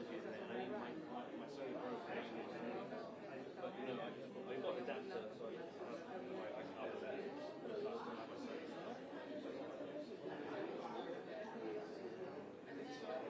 was using it. I mean, my Sony Pro connection was using it. But you know, I got an adapter, so I can upload that. So I still have my Sony stuff.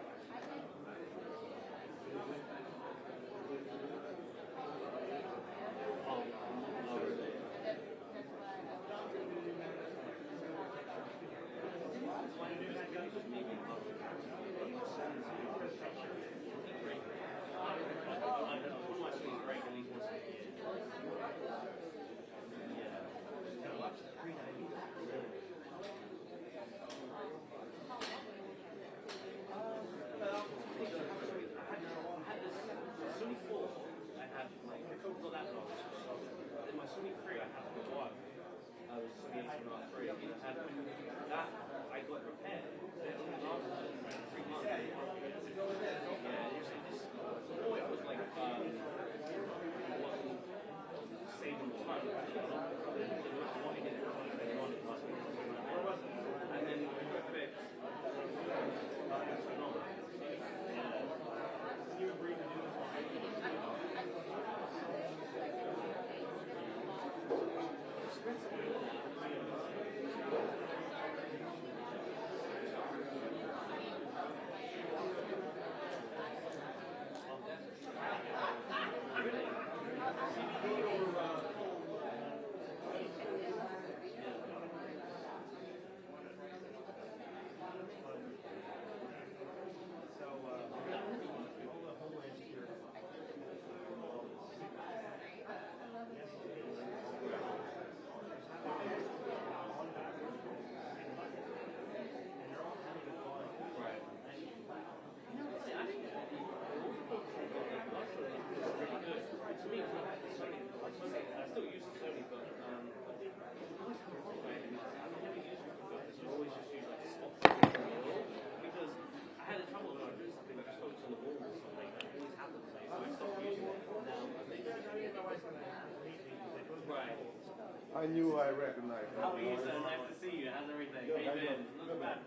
I knew I recognized him. How are you, sir? Nice to see you. How's everything? How you been? Not bad.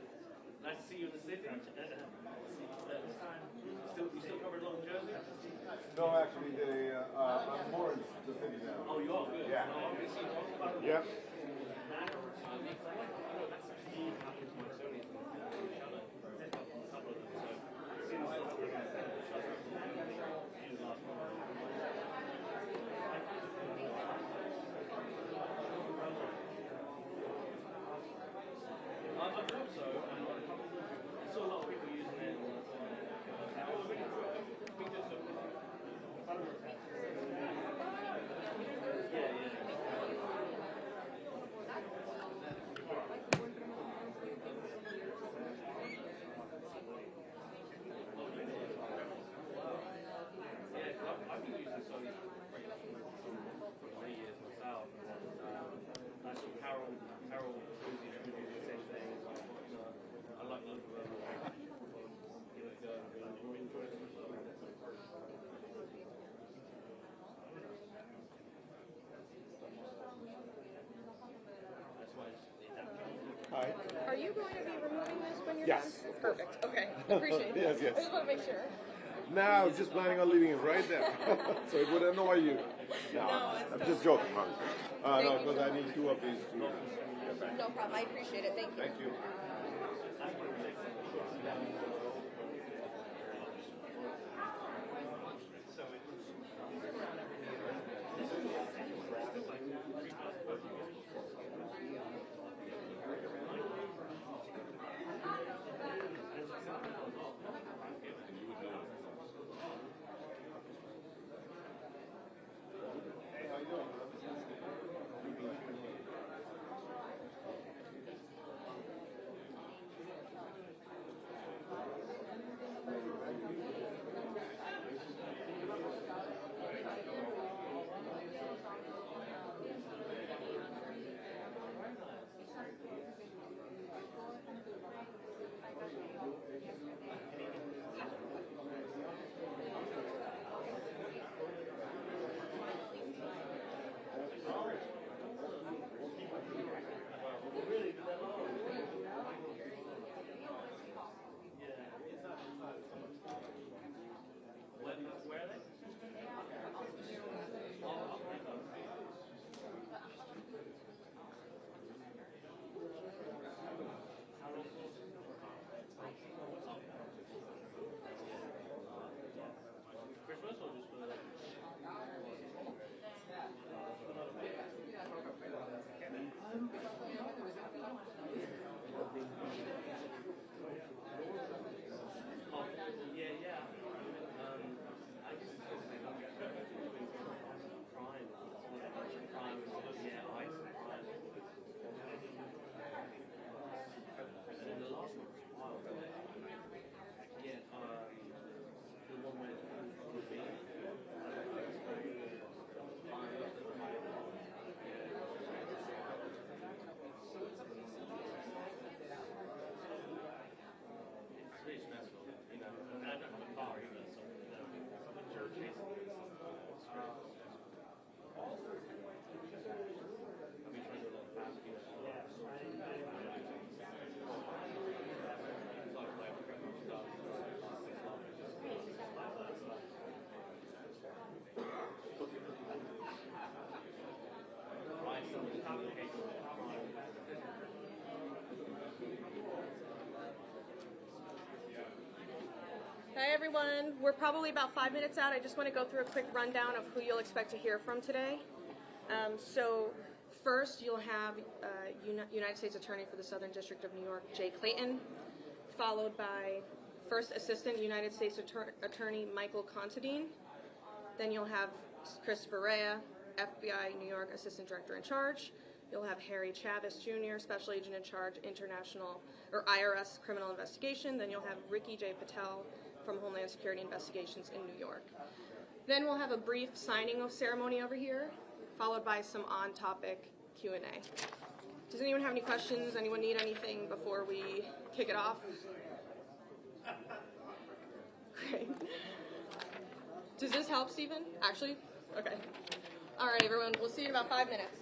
Nice to see you in the city. You still covered a lot of Jersey? No, actually, I'm more in the city now. Oh, you are? Good. Yeah. Yeah. Hi. Are you going to be removing this when you're Yes. done? Perfect. Okay. Appreciate it. Yes, yes. I just want to make sure. No, I was just planning on leaving it right there, so it would annoy you. No, I'm just joking, Mom. No, because I need two of these to get back. No problem. I appreciate it. Thank you. Thank you. Hi everyone. We're probably about 5 minutes out. I just want to go through a quick rundown of who you'll expect to hear from today. So first, you'll have United States Attorney for the Southern District of New York, Jay Clayton, followed by First Assistant United States Attorney Michael Considine. Then you'll have Christopher Rea, FBI New York Assistant Director in Charge. You'll have Harry Chavez Jr., Special Agent in Charge, International or IRS Criminal Investigation. Then you'll have Ricky J. Patel from Homeland Security Investigations in New York. Then we'll have a brief signing off ceremony over here, followed by some on-topic Q&A. Does anyone have any questions? Anyone need anything before we kick it off? Great. Does this help, Stephen? Actually? Okay. All right, everyone. We'll see you in about 5 minutes.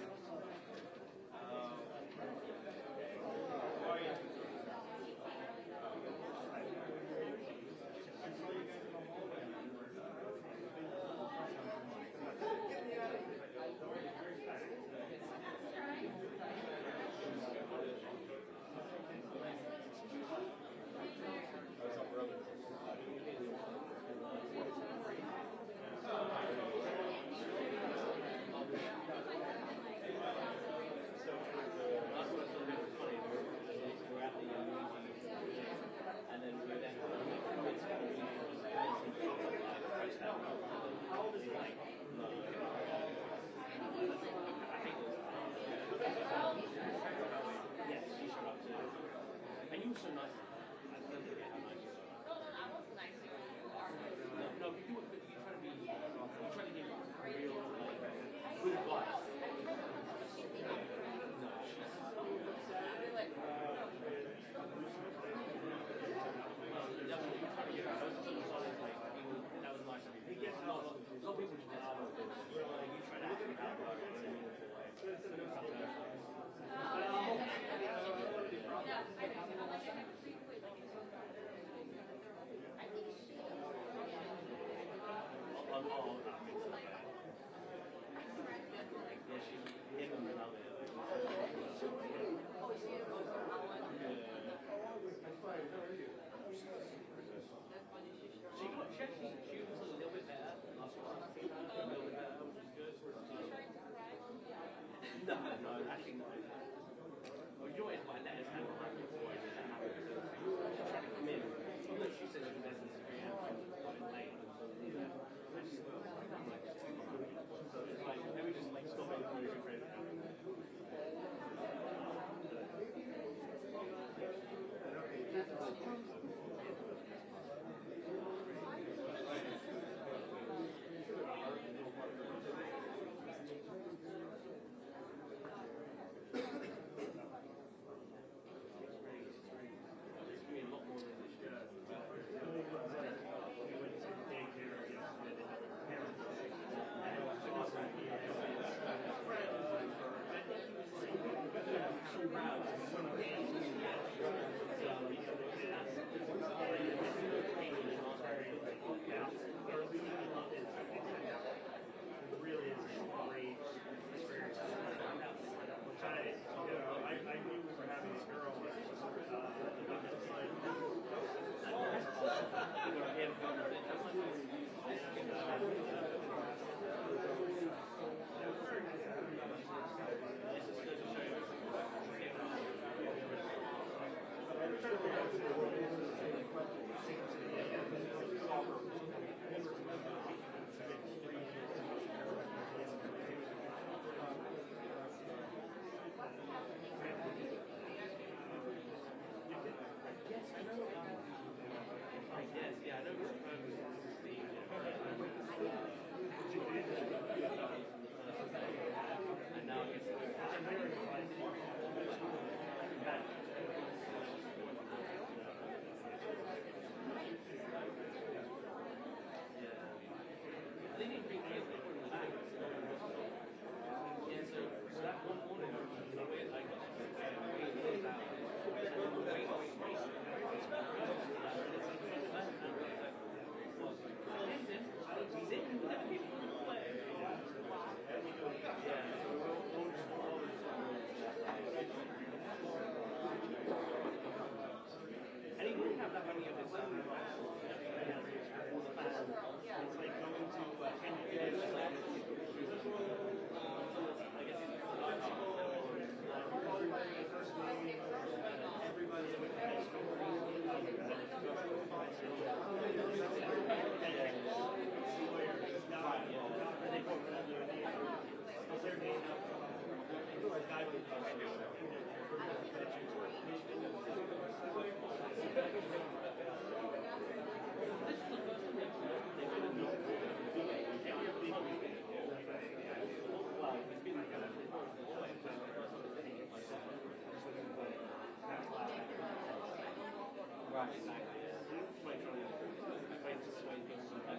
Might try and sway things like that.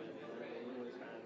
All his hands.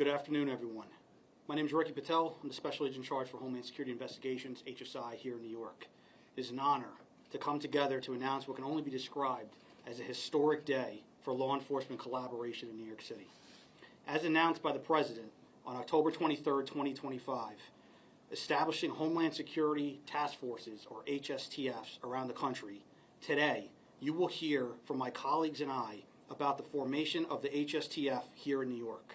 Good afternoon, everyone. My name is Ricky Patel. I'm the Special Agent in Charge for Homeland Security Investigations, HSI, here in New York. It is an honor to come together to announce what can only be described as a historic day for law enforcement collaboration in New York City. As announced by the President on October 23, 2025, establishing Homeland Security Task Forces, or HSTFs, around the country, today you will hear from my colleagues and I about the formation of the HSTF here in New York,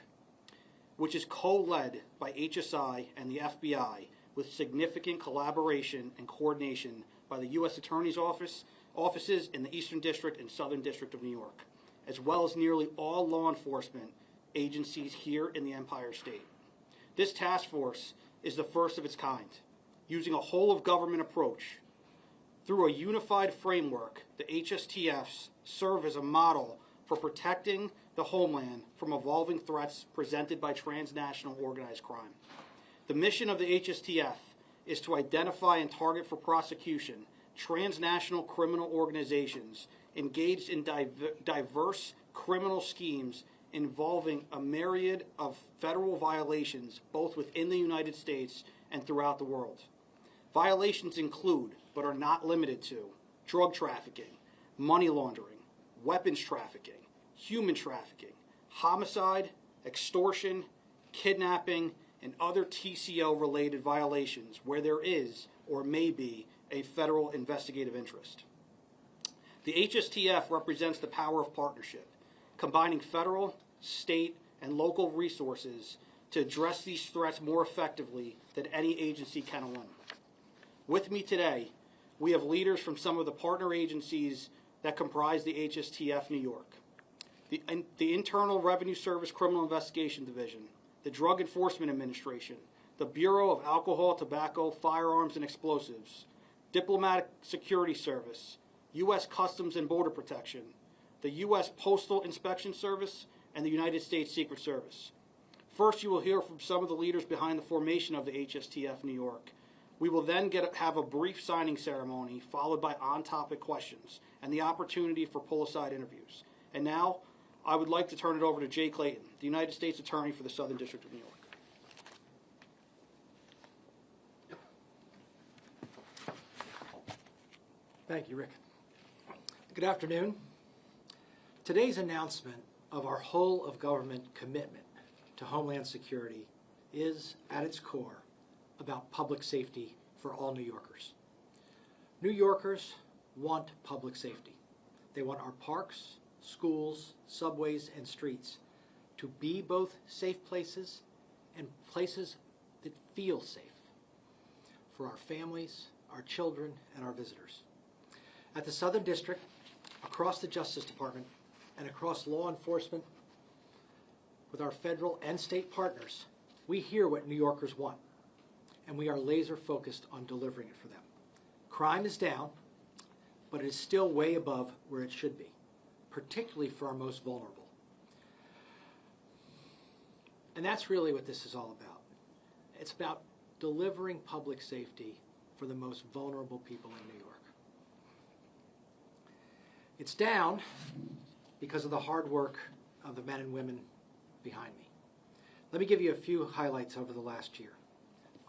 which is co-led by HSI and the FBI with significant collaboration and coordination by the U.S. Attorney's offices in the Eastern District and Southern District of New York, as well as nearly all law enforcement agencies here in the Empire State. This task force is the first of its kind, using a whole-of-government approach. Through a unified framework, the HSTFs serve as a model for protecting the homeland from evolving threats presented by transnational organized crime. The mission of the HSTF is to identify and target for prosecution transnational criminal organizations engaged in diverse criminal schemes involving a myriad of federal violations both within the United States and throughout the world. Violations include, but are not limited to, drug trafficking, money laundering, weapons trafficking, human trafficking, homicide, extortion, kidnapping, and other TCO-related violations where there is or may be a federal investigative interest. The HSTF represents the power of partnership, combining federal, state, and local resources to address these threats more effectively than any agency can alone. With me today, we have leaders from some of the partner agencies that comprise the HSTF New York. The Internal Revenue Service Criminal Investigation Division, the Drug Enforcement Administration, the Bureau of Alcohol, Tobacco, Firearms, and Explosives, Diplomatic Security Service, U.S. Customs and Border Protection, the U.S. Postal Inspection Service, and the United States Secret Service. First, you will hear from some of the leaders behind the formation of the HSTF New York. We will then have a brief signing ceremony followed by on-topic questions and the opportunity for pull-aside interviews. And now, I would like to turn it over to Jay Clayton, the United States Attorney for the Southern District of New York. Thank you, Rick. Good afternoon. Today's announcement of our whole-of-government commitment to Homeland Security is, at its core, about public safety for all New Yorkers. New Yorkers want public safety. They want our parks, schools, subways, and streets to be both safe places and places that feel safe for our families, our children, and our visitors. At the Southern District, across the Justice Department, and across law enforcement, with our federal and state partners, we hear what New Yorkers want, and we are laser focused on delivering it for them. Crime is down, but it is still way above where it should be, particularly for our most vulnerable. And that's really what this is all about. It's about delivering public safety for the most vulnerable people in New York. It's down because of the hard work of the men and women behind me. Let me give you a few highlights over the last year.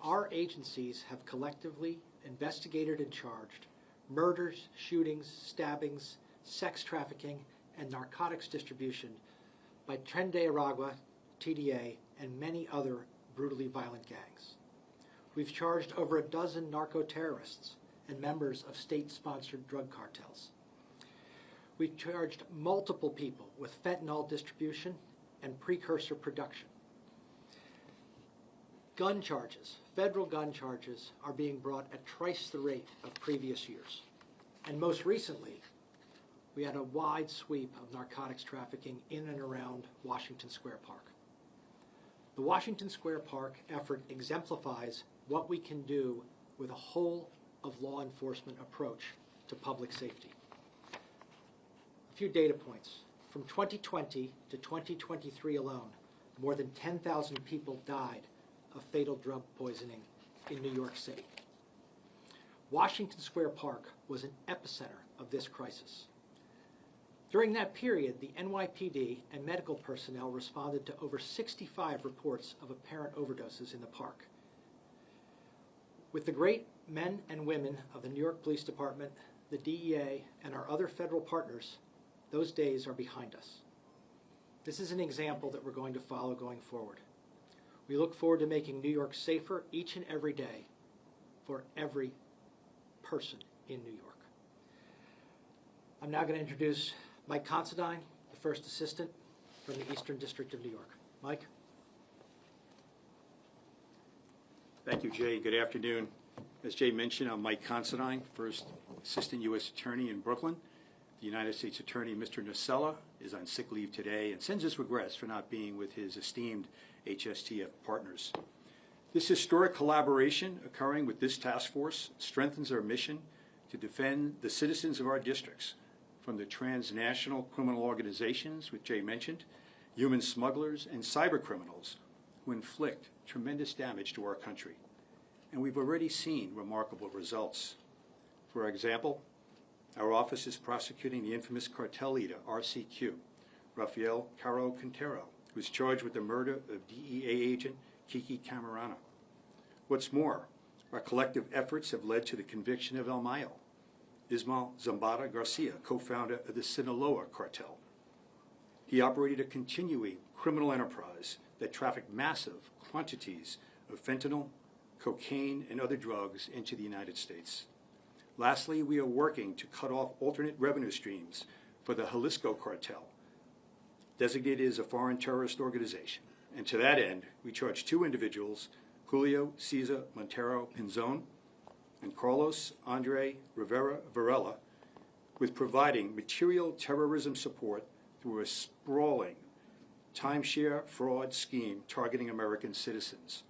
Our agencies have collectively investigated and charged murders, shootings, stabbings, sex trafficking, and narcotics distribution by Tren de Aragua, TDA, and many other brutally violent gangs. We've charged over a dozen narco-terrorists and members of state-sponsored drug cartels. We charged multiple people with fentanyl distribution and precursor production. Gun charges, federal gun charges, are being brought at twice the rate of previous years. And most recently, we had a wide sweep of narcotics trafficking in and around Washington Square Park. The Washington Square Park effort exemplifies what we can do with a whole of law enforcement approach to public safety. A few data points. From 2020 to 2023 alone, more than 10,000 people died of fatal drug poisoning in New York City. Washington Square Park was an epicenter of this crisis. During that period, the NYPD and medical personnel responded to over 65 reports of apparent overdoses in the park. With the great men and women of the New York Police Department, the DEA, and our other federal partners, those days are behind us. This is an example that we're going to follow going forward. We look forward to making New York safer each and every day for every person in New York. I'm now going to introduce Mike Considine, the first assistant from the Eastern District of New York. Mike? Thank you, Jay. Good afternoon. As Jay mentioned, I'm Mike Considine, first Assistant U.S. Attorney in Brooklyn. The United States Attorney, Mr. Nocella, is on sick leave today and sends his regrets for not being with his esteemed HSTF partners. This historic collaboration occurring with this task force strengthens our mission to defend the citizens of our districts from the transnational criminal organizations, which Jay mentioned, human smugglers, and cyber criminals who inflict tremendous damage to our country. And we've already seen remarkable results. For example, our office is prosecuting the infamous cartel leader, RCQ, Rafael Caro Quintero, who is charged with the murder of DEA agent Kiki Camarena. What's more, our collective efforts have led to the conviction of El Mayo, Ismael Zambada Garcia, co-founder of the Sinaloa cartel. He operated a continuing criminal enterprise that trafficked massive quantities of fentanyl, cocaine, and other drugs into the United States. Lastly, we are working to cut off alternate revenue streams for the Jalisco cartel, designated as a foreign terrorist organization. And to that end, we charge 2 individuals, Julio Cesar Montero Pinzon and Carlos Andre Rivera Varela, with providing material terrorism support through a sprawling timeshare fraud scheme targeting American citizens.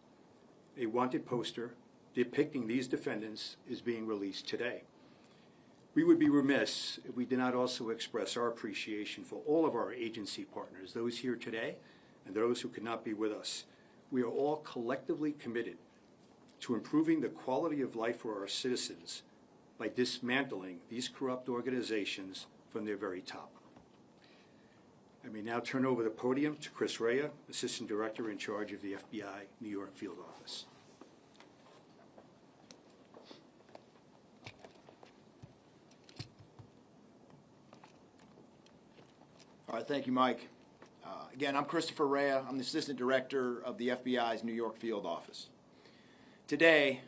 A wanted poster depicting these defendants is being released today. We would be remiss if we did not also express our appreciation for all of our agency partners, those here today and those who could not be with us. We are all collectively committed to improving the quality of life for our citizens by dismantling these corrupt organizations from their very top. I may now turn over the podium to Chris Rea, Assistant Director in charge of the FBI New York Field Office. All right, thank you, Mike. Again, I'm Christopher Rea. I'm the Assistant Director of the FBI's New York Field Office. Today,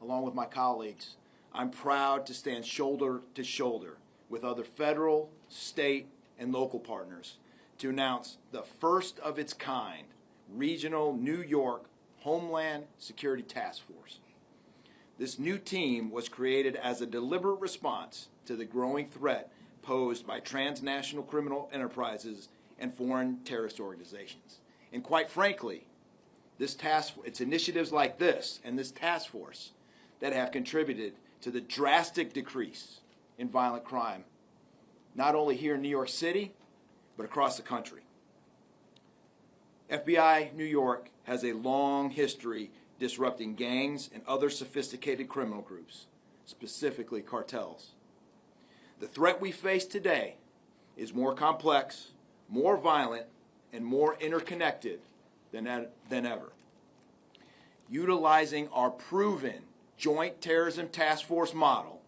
along with my colleagues, I'm proud to stand shoulder to shoulder with other federal, state, and local partners to announce the first of its kind regional New York Homeland Security Task Force. This new team was created as a deliberate response to the growing threat posed by transnational criminal enterprises and foreign terrorist organizations. And quite frankly, it's initiatives like this and this task force that have contributed to the drastic decrease in violent crime, not only here in New York City, but across the country. FBI New York has a long history disrupting gangs and other sophisticated criminal groups, specifically cartels. The threat we face today is more complex, more violent, and more interconnected than ever. Utilizing our proven Joint Terrorism Task Force model,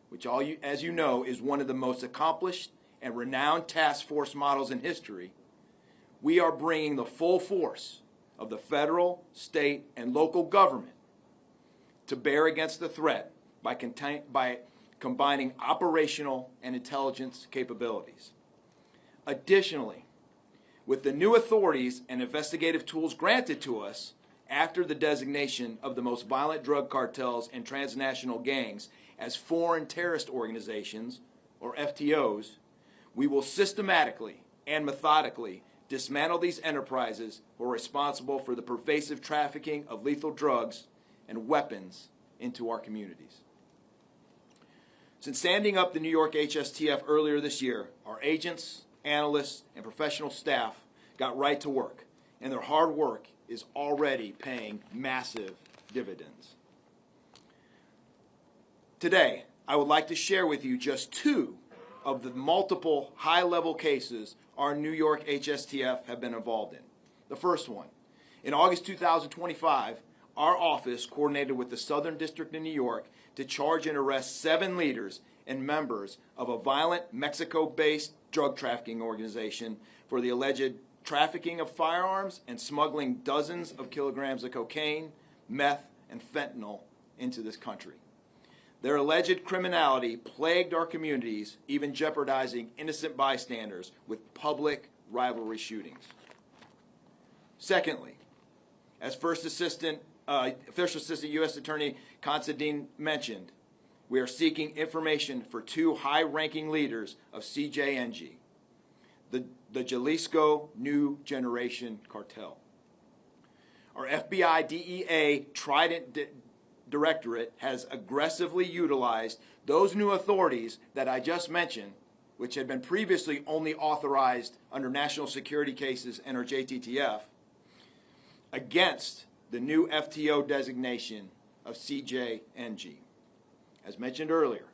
which as you know is one of the most accomplished and renowned task force models in history, we are bringing the full force of the federal, state, and local government to bear against the threat by combining operational and intelligence capabilities. Additionally, with the new authorities and investigative tools granted to us after the designation of the most violent drug cartels and transnational gangs as foreign terrorist organizations, or FTOs, we will systematically and methodically dismantle these enterprises who are responsible for the pervasive trafficking of lethal drugs and weapons into our communities. Since standing up the New York HSTF earlier this year, our agents, analysts, and professional staff got right to work, and their hard work is already paying massive dividends. Today, I would like to share with you just 2 of the multiple high-level cases our New York HSTF have been involved in. The first one, in August 2025, our office coordinated with the Southern District of New York to charge and arrest 7 leaders and members of a violent Mexico-based drug trafficking organization for the alleged trafficking of firearms and smuggling dozens of kilograms of cocaine, meth, and fentanyl into this country. Their alleged criminality plagued our communities, even jeopardizing innocent bystanders with public rivalry shootings. Secondly, as First Assistant U.S. Attorney Considine mentioned, we are seeking information for 2 high-ranking leaders of CJNG, the Jalisco New Generation Cartel. Our FBI DEA Trident Directorate has aggressively utilized those new authorities that I just mentioned, which had been previously only authorized under national security cases and or JTTF, against the new FTO designation of CJNG. As mentioned earlier,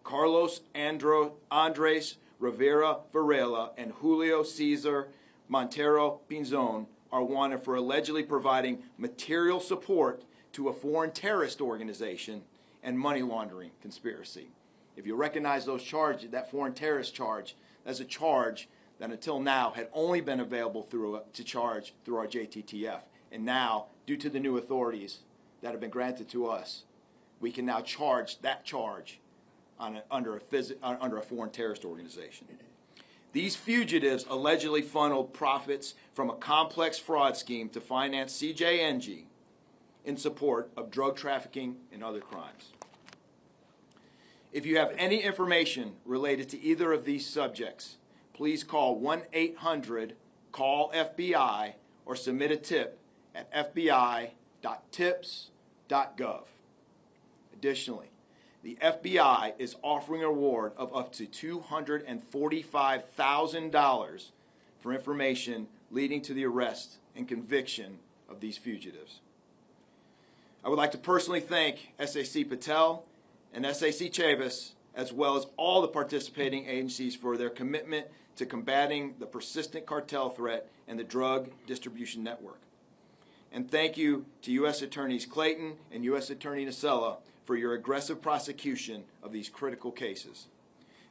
Carlos Andres Rivera Varela and Julio Cesar Montero Pinzon are wanted for allegedly providing material support to a foreign terrorist organization and money laundering conspiracy. If you recognize those charges, that foreign terrorist charge, that's a charge that until now had only been available to charge through our JTTF. And now, due to the new authorities that have been granted to us, we can now charge that charge under a foreign terrorist organization. These fugitives allegedly funneled profits from a complex fraud scheme to finance CJNG in support of drug trafficking and other crimes. If you have any information related to either of these subjects, please call 1-800-CALL-FBI or submit a tip at fbi.tips.gov. Additionally, the FBI is offering a reward of up to $245,000 for information leading to the arrest and conviction of these fugitives. I would like to personally thank SAC Patel and SAC Chavis, as well as all the participating agencies, for their commitment to combating the persistent cartel threat and the drug distribution network. And thank you to U.S. Attorneys Clayton and U.S. Attorney Nacella for your aggressive prosecution of these critical cases.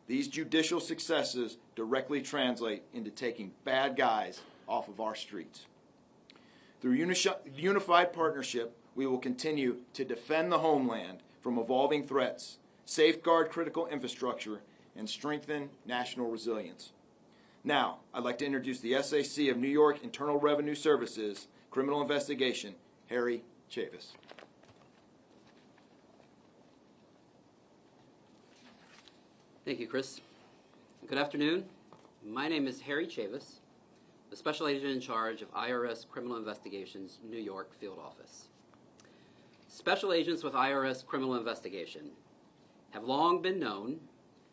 These judicial successes directly translate into taking bad guys off of our streets. Through unified partnership, we will continue to defend the homeland from evolving threats, safeguard critical infrastructure, and strengthen national resilience. Now, I'd like to introduce the SAC of New York Internal Revenue Services Criminal Investigation, Harry Chavis. Thank you, Chris. Good afternoon. My name is Harry Chavis, the Special Agent in charge of IRS Criminal Investigations New York Field Office. Special agents with IRS Criminal Investigation have long been known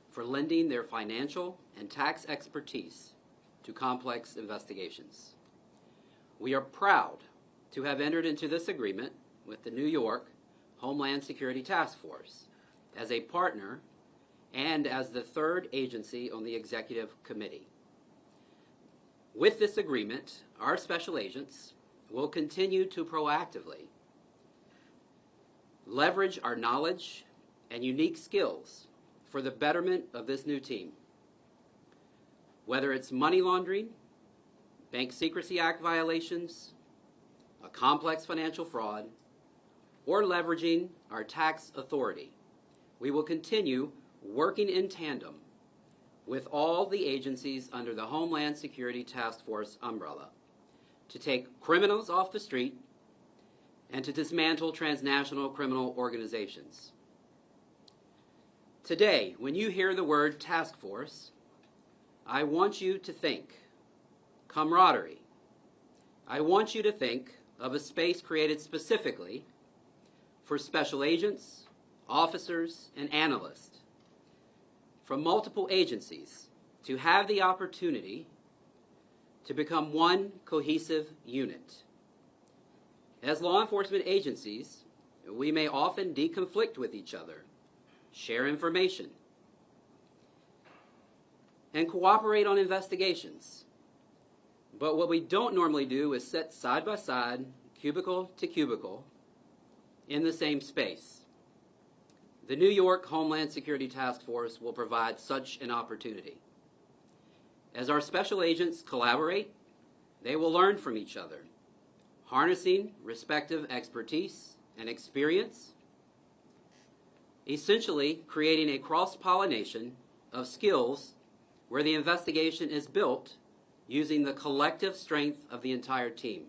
for lending their financial and tax expertise to complex investigations. We are proud to have entered into this agreement with the New York Homeland Security Task Force as a partner and as the third agency on the executive committee. With this agreement, our special agents will continue to proactively leverage our knowledge and unique skills for the betterment of this new team. Whether it's money laundering, Bank Secrecy Act violations, a complex financial fraud, or leveraging our tax authority, we will continue working in tandem with all the agencies under the Homeland Security Task Force umbrella to take criminals off the street and to dismantle transnational criminal organizations. Today, when you hear the word task force, I want you to think camaraderie. I want you to think of a space created specifically for special agents, officers, and analysts from multiple agencies to have the opportunity to become one cohesive unit. As law enforcement agencies, we may often deconflict with each other, share information. and cooperate on investigations. But what we don't normally do is sit side by side, cubicle to cubicle, in the same space. The New York Homeland Security Task Force will provide such an opportunity. As our special agents collaborate, they will learn from each other, harnessing respective expertise and experience, essentially creating a cross-pollination of skills where the investigation is built using the collective strength of the entire team.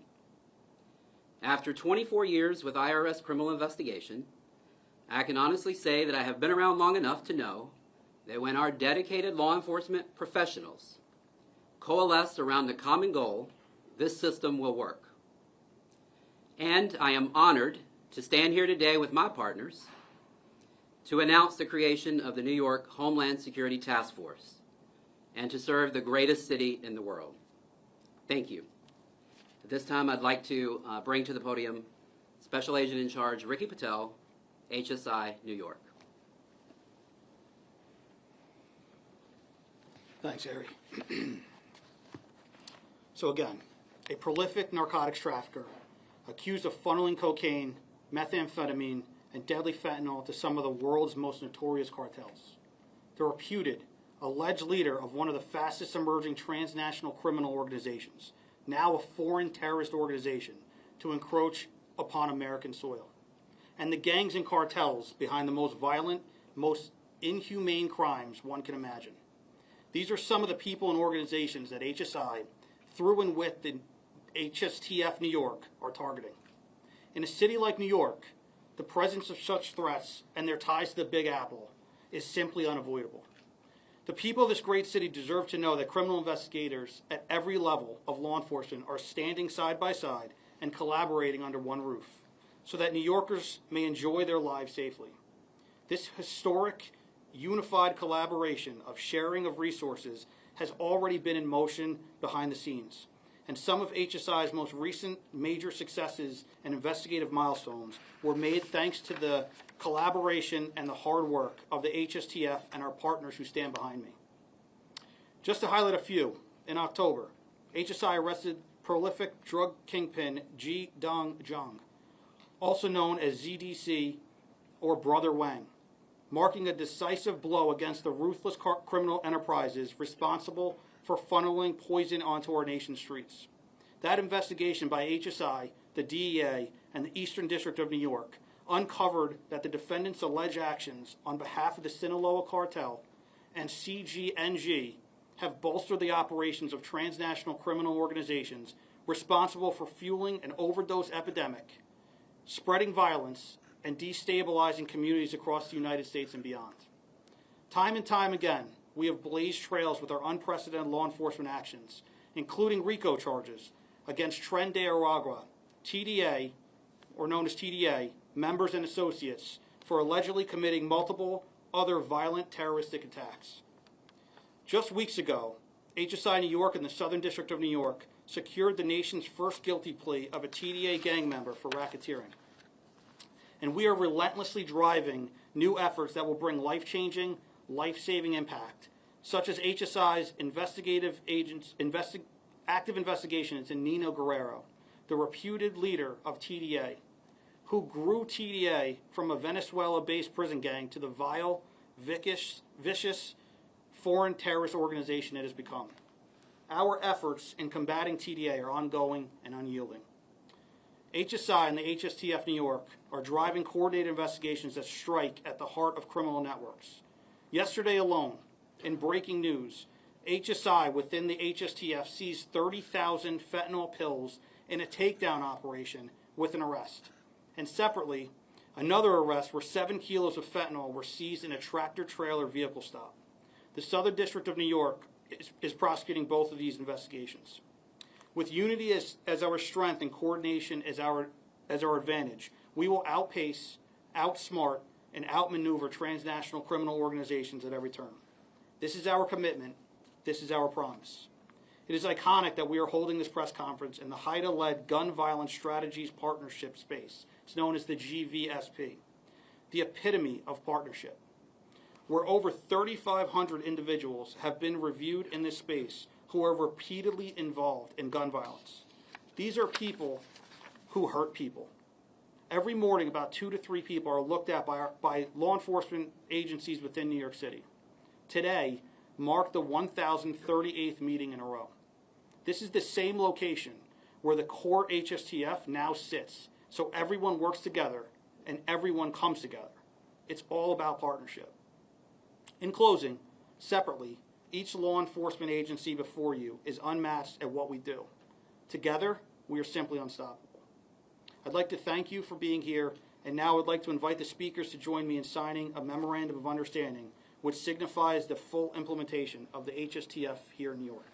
After 24 years with IRS criminal investigation, I can honestly say that I have been around long enough to know that when our dedicated law enforcement professionals coalesce around a common goal, this system will work. And I am honored to stand here today with my partners to announce the creation of the New York Homeland Security Task Force and to serve the greatest city in the world. Thank you. At this time, I'd like to bring to the podium Special Agent in Charge Ricky Patel, HSI, New York. Thanks, Harry. So again, a prolific narcotics trafficker accused of funneling cocaine, methamphetamine, and deadly fentanyl to some of the world's most notorious cartels. The reputed, alleged leader of one of the fastest emerging transnational criminal organizations, now a foreign terrorist organization, to encroach upon American soil. And the gangs and cartels behind the most violent, most inhumane crimes one can imagine. These are some of the people and organizations that HSI, through and with the HSTF New York, are targeting. In a city like New York, the presence of such threats and their ties to the Big Apple is simply unavoidable. The people of this great city deserve to know that criminal investigators at every level of law enforcement are standing side by side and collaborating under one roof, so that New Yorkers may enjoy their lives safely. This historic, unified collaboration of sharing of resources has already been in motion behind the scenes, and some of HSI's most recent major successes and investigative milestones were made thanks to the collaboration and the hard work of the HSTF and our partners who stand behind me. Just to highlight a few, in October, HSI arrested prolific drug kingpin Ji Dong Jung, also known as ZDC or Brother Wang, marking a decisive blow against the ruthless criminal enterprises responsible for funneling poison onto our nation's streets. That investigation by HSI, the DEA, and the Eastern District of New York uncovered that the defendants' alleged actions on behalf of the Sinaloa cartel and CGNG have bolstered the operations of transnational criminal organizations responsible for fueling an overdose epidemic, spreading violence, and destabilizing communities across the United States and beyond. Time and time again, we have blazed trails with our unprecedented law enforcement actions, including RICO charges against Tren de Aragua, TDA, or known as TDA, members and associates, for allegedly committing multiple other violent terroristic attacks. Just weeks ago, HSI New York and the Southern District of New York secured the nation's first guilty plea of a TDA gang member for racketeering. And we are relentlessly driving new efforts that will bring life-changing, life-saving impact, such as HSI's active investigation into Nino Guerrero, the reputed leader of TDA, who grew TDA from a Venezuela-based prison gang to the vile, vicious foreign terrorist organization it has become. Our efforts in combating TDA are ongoing and unyielding. HSI and the HSTF New York are driving coordinated investigations that strike at the heart of criminal networks. Yesterday alone, in breaking news, HSI within the HSTF seized 30,000 fentanyl pills in a takedown operation with an arrest. And separately, another arrest where 7 kilos of fentanyl were seized in a tractor-trailer vehicle stop. The Southern District of New York is prosecuting both of these investigations. With unity as our strength and coordination as our advantage, we will outpace, outsmart, and outmaneuver transnational criminal organizations at every turn. This is our commitment. This is our promise. It is iconic that we are holding this press conference in the HIDTA-led Gun Violence Strategies Partnership space. It's known as the GVSP, the epitome of partnership. where over 3,500 individuals have been reviewed in this space who are repeatedly involved in gun violence. These are people who hurt people. Every morning, about 2 to 3 people are looked at by law enforcement agencies within New York City. Today marked the 1,038th meeting in a row. This is the same location where the core HSTF now sits, so everyone works together and everyone comes together. It's all about partnership. In closing, separately, each law enforcement agency before you is unmatched at what we do. Together, we are simply unstoppable. I'd like to thank you for being here, and now I'd like to invite the speakers to join me in signing a memorandum of understanding which signifies the full implementation of the HSTF here in New York.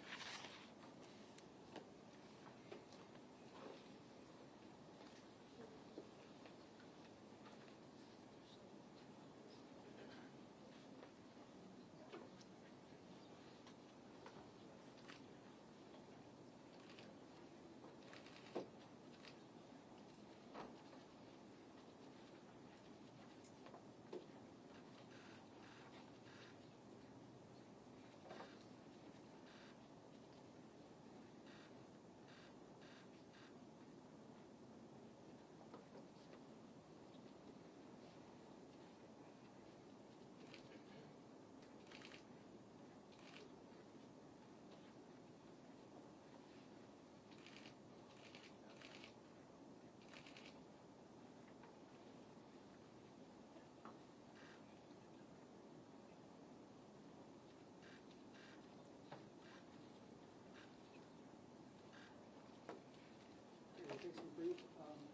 Take some brief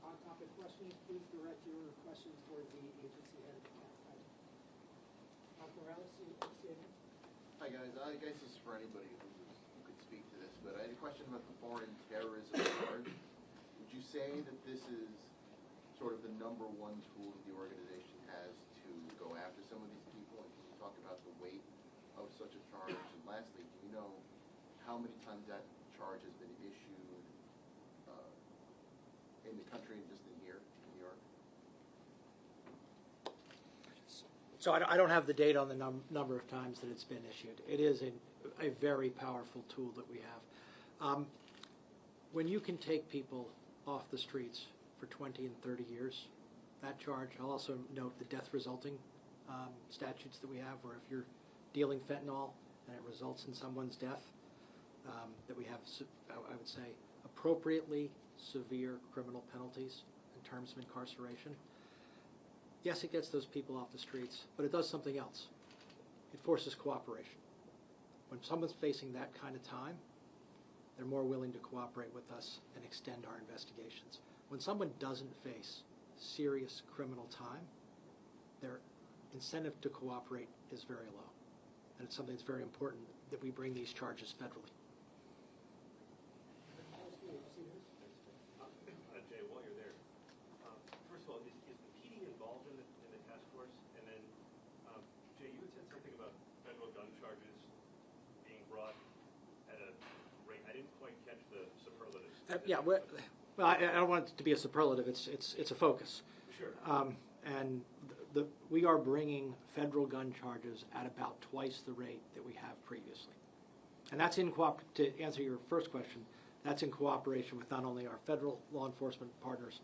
on-topic questions. Please direct your questions toward the agency head. Dr. Morales, statement. Hi guys, I guess this is for anybody who could speak to this, but I had a question about the foreign terrorism charge. Would you say that this is sort of the #1 tool that the organization has to go after some of these people? And can you talk about the weight of such a charge? And lastly, do you know how many times that charge has been issued in the country and just in here, in New York? So I don't have the date on the number of times that it's been issued. It is a very powerful tool that we have. When you can take people off the streets for 20 and 30 years, that charge, I'll also note the death resulting statutes that we have, where if you're dealing fentanyl and it results in someone's death, that we have, I would say, appropriately severe criminal penalties in terms of incarceration. Yes, it gets those people off the streets, but it does something else. It forces cooperation. When someone's facing that kind of time, they're more willing to cooperate with us and extend our investigations. When someone doesn't face serious criminal time, their incentive to cooperate is very low. And it's something that's very important that we bring these charges federally. Jay, while you're there, first of all, is the PD involved in the task force? And then, Jay, you had said something about federal gun charges being brought at a rate. I didn't quite catch the superlatives. Well, I don't want it to be a superlative. It's a focus. Sure. And we are bringing federal gun charges at about twice the rate that we have previously. And that's to answer your first question, that's in cooperation with not only our federal law enforcement partners,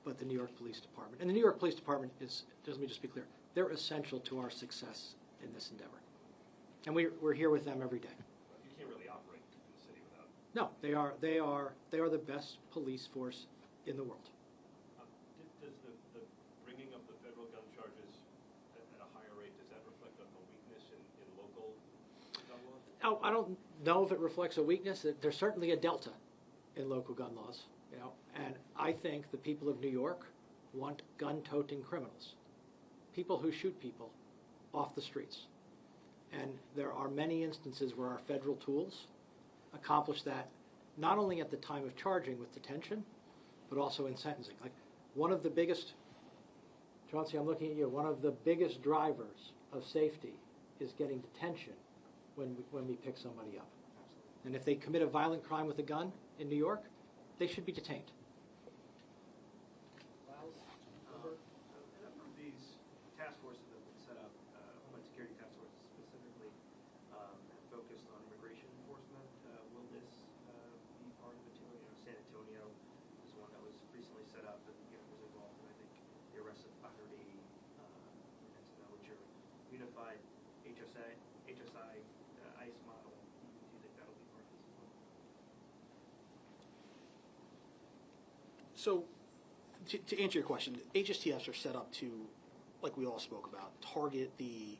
but the New York Police Department. And the New York Police Department let me just be clear, they're essential to our success in this endeavor. And we're here with them every day. You can't really operate in the city without. No, they are the best police force in the world. Does the bringing of the federal gun charges at a higher rate, does that reflect a weakness in local gun laws? I don't know if it reflects a weakness. There's certainly a delta in local gun laws, and I think the people of New York want gun-toting criminals, people who shoot people off the streets. And there are many instances where our federal tools accomplish that, not only at the time of charging with detention, but also in sentencing. Like one of the biggest, Chauncey, I'm looking at you, one of the biggest drivers of safety is getting detention when we pick somebody up. And if they commit a violent crime with a gun in New York, they should be detained. A number of these task forces that have been set up went set up that was involved in, I think, the arrest of 180 incidents now, which are unified HSI ICE model. Do you think that'll be part of this as well? So, to answer your question, HSTFs are set up to, like we all spoke about, target the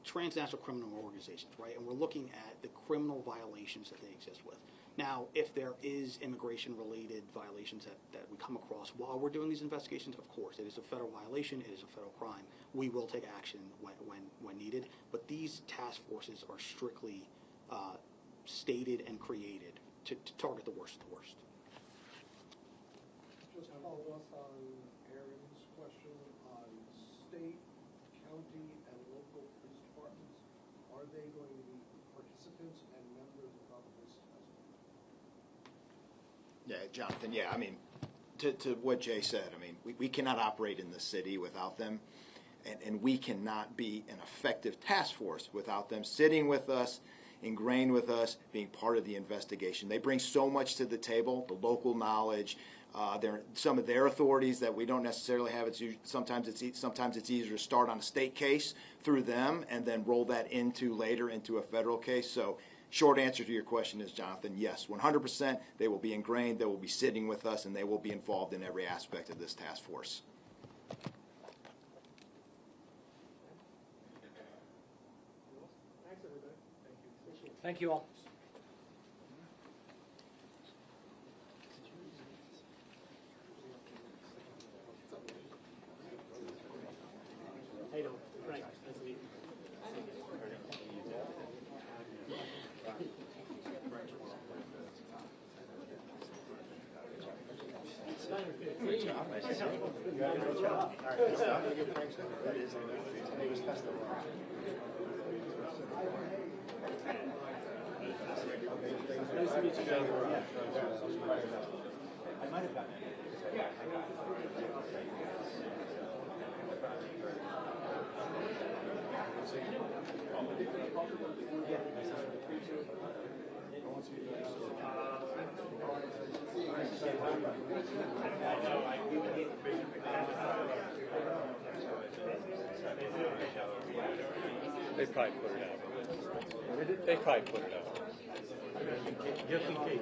transnational criminal organizations, right? And we're looking at the criminal violations that they exist with. Now, if there is immigration-related violations that we come across while we're doing these investigations, of course, it is a federal violation, it is a federal crime. We will take action when needed, but these task forces are strictly stated and created to target the worst of the worst. Just follow up on Aaron's question on state, county, and local police departments. Are they going to be participants and members of this task force? Yeah, Jonathan, yeah, I mean, to what Jay said, I mean, we cannot operate in the city without them, and we cannot be an effective task force without them sitting with us, ingrained with us, being part of the investigation. They bring so much to the table, the local knowledge, some of their authorities that we don't necessarily have. Sometimes it's easier to start on a state case through them and then roll that later into a federal case. So short answer to your question is, Jonathan, yes, 100%. They will be ingrained, they will be sitting with us, and they will be involved in every aspect of this task force. Thanks, everybody. Thank you. Appreciate it. Thank you all. Hey, Frank, nice to meet you. Nice to meet you, John. I might have gotten it. Yeah, I got They probably put it out. They probably put it out. Just in case.